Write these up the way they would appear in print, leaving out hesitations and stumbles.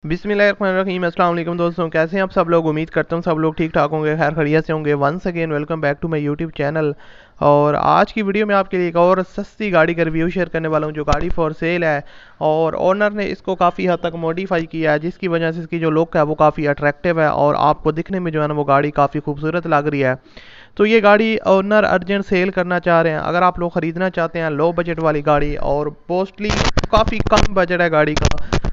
बिस्मिल्लाहिर्रहमानिर्रहीम। अस्सलाम वालेकुम दोस्तों, कैसे हैं आप सब लोग। उम्मीद करता हूँ सब लोग ठीक ठाक होंगे, खैर खैरियत से होंगे। Once again welcome back to my YouTube channel. और आज की वीडियो में आपके लिए एक और सस्ती गाड़ी का रिव्यू शेयर करने वाला हूँ जो गाड़ी फॉर सेल है। और ओनर ने इसको काफ़ी हद तक मॉडिफाई किया है, जिसकी वजह से इसकी जो लुक है वो काफ़ी अट्रैक्टिव है और आपको दिखने में जो है ना वो गाड़ी काफ़ी खूबसूरत लग रही है। तो ये गाड़ी ओनर अर्जेंट सेल करना चाह रहे हैं। अगर आप लोग ख़रीदना चाहते हैं लो बजट वाली गाड़ी, और मोस्टली काफ़ी कम बजट है गाड़ी का,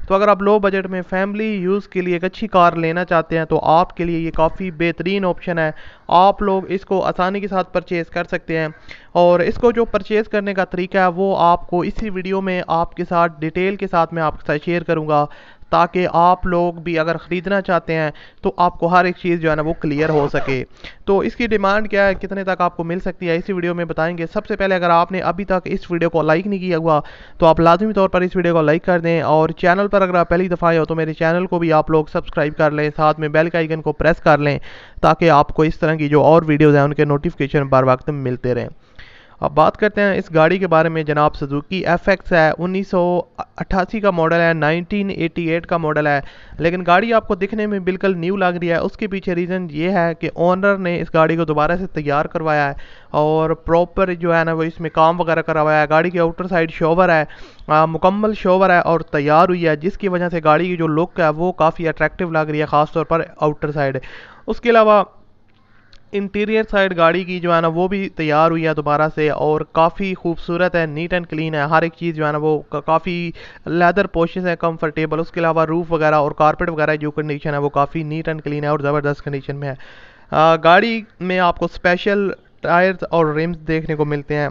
तो अगर आप लो बजट में फैमिली यूज़ के लिए एक अच्छी कार लेना चाहते हैं तो आपके लिए ये काफ़ी बेहतरीन ऑप्शन है। आप लोग इसको आसानी के साथ परचेज़ कर सकते हैं। और इसको जो परचेज़ करने का तरीका है वो आपको इसी वीडियो में आपके साथ डिटेल के साथ मैं आपके साथ शेयर करूँगा, ताकि आप लोग भी अगर ख़रीदना चाहते हैं तो आपको हर एक चीज़ जो है ना वो क्लियर हो सके। तो इसकी डिमांड क्या है, कितने तक आपको मिल सकती है, इसी वीडियो में बताएंगे। सबसे पहले अगर आपने अभी तक इस वीडियो को लाइक नहीं किया हुआ तो आप लाजमी तौर पर इस वीडियो को लाइक कर दें, और चैनल पर अगर आप पहली दफ़ा आए हो तो मेरे चैनल को भी आप लोग सब्सक्राइब कर लें, साथ में बेल के आइकन को प्रेस कर लें, ताकि आपको इस तरह की जो और वीडियोज़ हैं उनके नोटिफिकेशन बर वक्त मिलते रहें। अब बात करते हैं इस गाड़ी के बारे में। जनाब सुजुकी FX है, 1988 का मॉडल है, 1988 का मॉडल है, लेकिन गाड़ी आपको दिखने में बिल्कुल न्यू लग रही है। उसके पीछे रीज़न ये है कि ओनर ने इस गाड़ी को दोबारा से तैयार करवाया है और प्रॉपर जो है ना वो इसमें काम वगैरह करवाया है। गाड़ी की आउटर साइड शोवर है, मुकम्मल शोवर है और तैयार हुई है, जिसकी वजह से गाड़ी की जो लुक है वो काफ़ी अट्रैक्टिव लग रही है, ख़ासतौर पर आउटर साइड। उसके अलावा इंटीरियर साइड गाड़ी की जो है ना वो भी तैयार हुई है दोबारा से, और काफ़ी खूबसूरत है, नीट एंड क्लीन है। हर एक चीज़ जो है ना वो काफ़ी लेदर पोशेस है, कंफर्टेबल। उसके अलावा रूफ़ वगैरह और कारपेट वगैरह जो कंडीशन है वो काफ़ी नीट एंड क्लीन है और ज़बरदस्त कंडीशन में है। गाड़ी में आपको स्पेशल टायर्स और रिम्स देखने को मिलते हैं,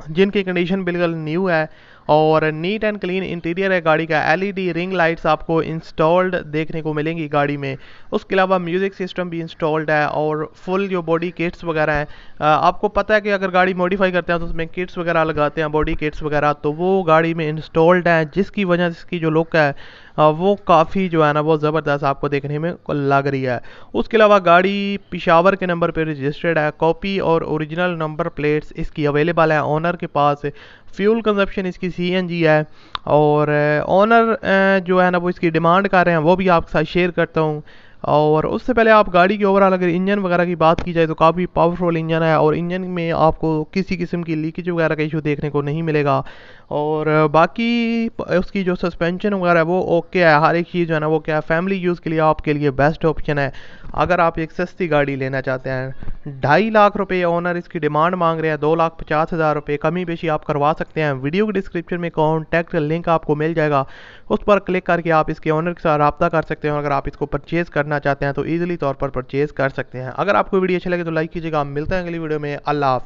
जिनकी कंडीशन बिल्कुल न्यू है और नीट एंड क्लीन इंटीरियर है गाड़ी का। LED रिंग लाइट्स आपको इंस्टॉल्ड देखने को मिलेंगी गाड़ी में। उसके अलावा म्यूज़िक सिस्टम भी इंस्टॉल्ड है और फुल जो बॉडी किट्स वगैरह हैं, आपको पता है कि अगर गाड़ी मॉडिफाई करते हैं तो उसमें किट्स वगैरह लगाते हैं, बॉडी किट्स वगैरह, तो वो गाड़ी में इंस्टॉल्ड है, जिसकी वजह से इसकी जो लुक है वो काफ़ी जो है ना वो ज़बरदस्त आपको देखने में लग रही है। उसके अलावा गाड़ी पिशावर के नंबर पर रजिस्टर्ड है। कॉपी और ओरिजिनल नंबर प्लेट्स इसकी अवेलेबल है ओनर के पास। फ्यूल कंजप्शन इसकी CNG है। और ओनर जो है ना वो इसकी डिमांड कर रहे हैं, वो भी आपके साथ शेयर करता हूँ। और उससे पहले आप गाड़ी के ओवरऑल अगर इंजन वगैरह की बात की जाए तो काफ़ी पावरफुल इंजन है, और इंजन में आपको किसी किस्म की लीकेज वगैरह का इशू देखने को नहीं मिलेगा। और बाकी उसकी जो सस्पेंशन वगैरह है वो ओके है। हर एक चीज़ जो है ना वो क्या है, फैमिली यूज़ के लिए आपके लिए बेस्ट ऑप्शन है अगर आप एक सस्ती गाड़ी लेना चाहते हैं। 2.5 लाख रुपये ओनर इसकी डिमांड मांग रहे हैं, 2,50,000 रुपये कमी बेशी आप करवा सकते हैं। वीडियो के डिस्क्रिप्शन में कॉन्टैक्ट लिंक आपको मिल जाएगा, उस पर क्लिक करके आप इसके ओनर के साथ रब्ता कर सकते हैं। अगर आप इसको परचेज़ करना चाहते हैं तो ईजिली तौर पर परचेज़ कर सकते हैं। अगर आपको वीडियो अच्छी लगे तो लाइक कीजिएगा। मिलते हैं अगली वीडियो में। अल्लाह हाफ़िज़।